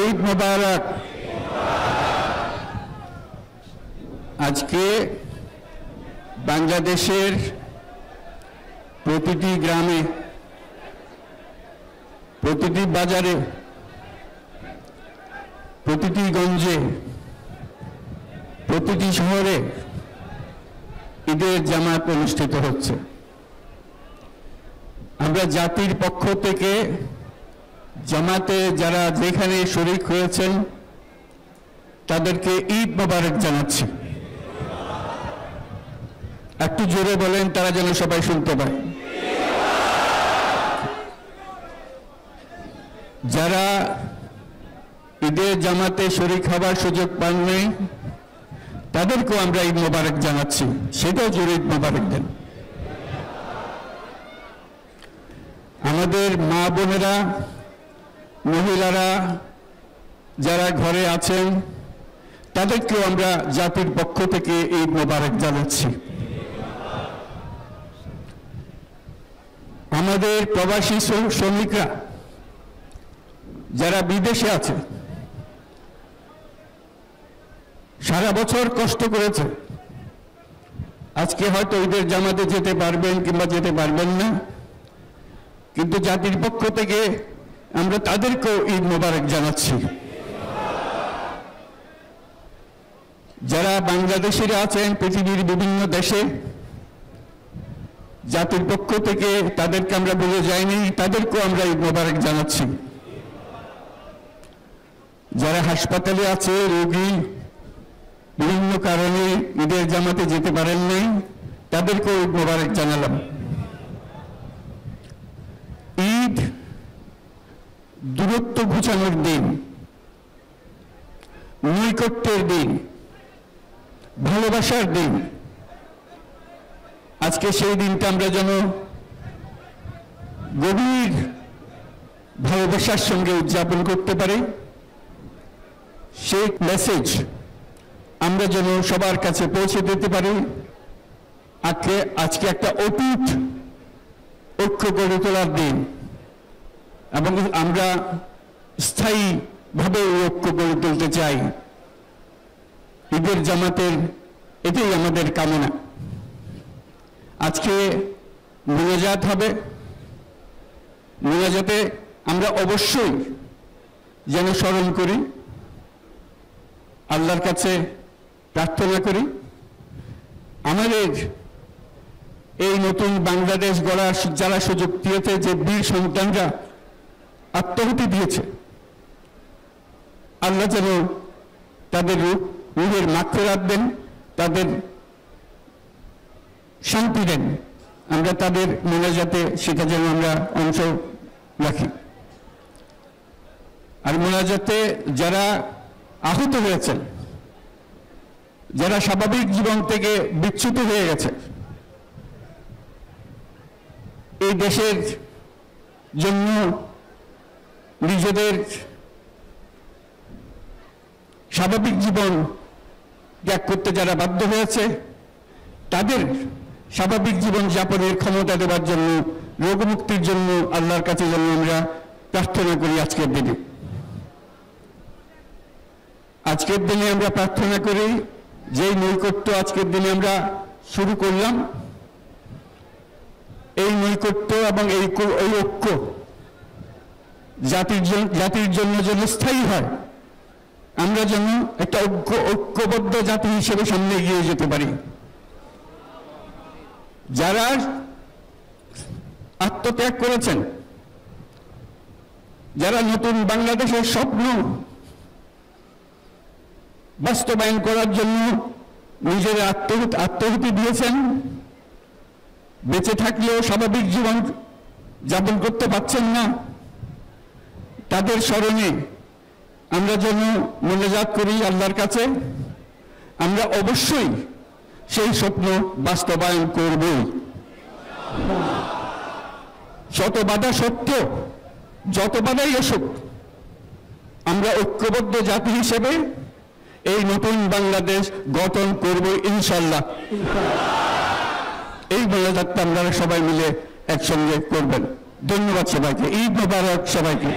ঈদ মোবারক। আজকে বাংলাদেশের প্রতিটি গ্রামে, প্রতিটি বাজারে, প্রতিটি গঞ্জে, প্রতিটি শহরে ঈদের জামাত অনুষ্ঠিত হচ্ছে। আমরা জাতির পক্ষ থেকে জামাতে যারা যেখানে শরীক হয়েছেন তাদেরকে ঈদ মোবারক জানাচ্ছি। একটু জোরে বলেন, তারা যেন সবাই শুনতে পায়। যারা ঈদের জামাতে শরীক হবার সুযোগ পাননি তাদেরকেও আমরা ঈদ মোবারক জানাচ্ছি, সেটাও জোরে ঈদ মোবারক দেন। আমাদের মা বোনেরা, মহিলারা যারা ঘরে আছেন তাদেরকেও আমরা জাতির পক্ষ থেকে ঈদ মোবারক জানাচ্ছি। আমাদের প্রবাসী শ্রমিকরা যারা বিদেশে আছে, সারা বছর কষ্ট করেছে, আজকে হয়তো ঈদের জামাতে যেতে পারবেন কিংবা যেতে পারবেন না, কিন্তু জাতির পক্ষ থেকে আমরা তাদেরকেও ঈদ মোবারক জানাচ্ছি। যারা বাংলাদেশিরা আছেন পৃথিবীর বিভিন্ন দেশে, জাতির পক্ষ থেকে তাদেরকে আমরা বলে যাইনি, তাদেরকেও আমরা ঈদ মোবারক জানাচ্ছি। যারা হাসপাতালে আছে, রোগী বিভিন্ন কারণে ঈদের জামাতে যেতে পারেন নাই, তাদেরকেও ঈদ মোবারক জানালাম। ঈদ দূরত্ব ঘুচানোর দিন, নৈকট্যের দিন, ভালোবাসার দিন। আজকে সেই দিনটা আমরা যেন গভীর ভালোবাসার সঙ্গে উদযাপন করতে পারি, সেই মেসেজ আমরা যেন সবার কাছে পৌঁছে দিতে পারি। আজকে একটা অটুট ঐক্য গড়ে তোলার দিন, এবং আমরা স্থায়ীভাবে ঐক্য গড়ে তুলতে চাই। ঈদের জামাতের এটাই আমাদের কামনা। আজকে মোনাজাত হবে, মোনাজাতে আমরা অবশ্যই যেন স্মরণ করি, আল্লাহর কাছে প্রার্থনা করি আমাদের এই নতুন বাংলাদেশ গড়ার যারা সুযোগ দিয়েছে, যে বীর সন্তানরা আত্মাহুতি দিয়েছে, আল্লাহ যেন তাদের রূহের মাগফিরাত দেন, তাদের শান্তি দেন। আমরা তাদের মোনাজাতে সেটা যেন আমরা অংশ রাখি। আর মোনাজাতে যারা আহত হয়েছেন, যারা স্বাভাবিক জীবন থেকে বিচ্যুত হয়ে গেছে, এই দেশের জন্য নিজেদের স্বাভাবিক জীবন ত্যাগ করতে যারা বাধ্য হয়েছে, তাদের স্বাভাবিক জীবন যাপনের ক্ষমতা দেওয়ার জন্য, রোগমুক্তির জন্য আল্লাহর কাছে যেন আমরা প্রার্থনা করি। আজকের দিনে আমরা প্রার্থনা করি, যেই নৈকট্য আজকের দিনে আমরা শুরু করলাম, এই নৈকট্য এবং এই ঐক্য জাতির জন্য যেন স্থায়ী হয়, আমরা যেন একটা ঐক্যবদ্ধ জাতি হিসেবে সামনে এগিয়ে যেতে পারি। যারা আত্মত্যাগ করেছেন, যারা নতুন বাংলাদেশের স্বপ্ন বাস্তবায়ন করার জন্য নিজের আত্মাহুতি দিয়েছেন, বেঁচে থাকলেও স্বাভাবিক জীবন যাপন করতে পারছেন না, তাদের স্মরণে আমরা যেন মোনাজাত করি আল্লাহর কাছে। আমরা অবশ্যই সেই স্বপ্ন বাস্তবায়ন করবই। শত বাধা সত্ত্বেও, যত বাধাই আসুক, আমরা ঐক্যবদ্ধ জাতি হিসেবে এই নতুন বাংলাদেশ গঠন করব ইনশাআল্লাহ। এই মোনাজাতটা আপনারা সবাই মিলে একসঙ্গে করবেন। ধন্যবাদ সবাইকে। ঈদ মোবারক সবাইকে।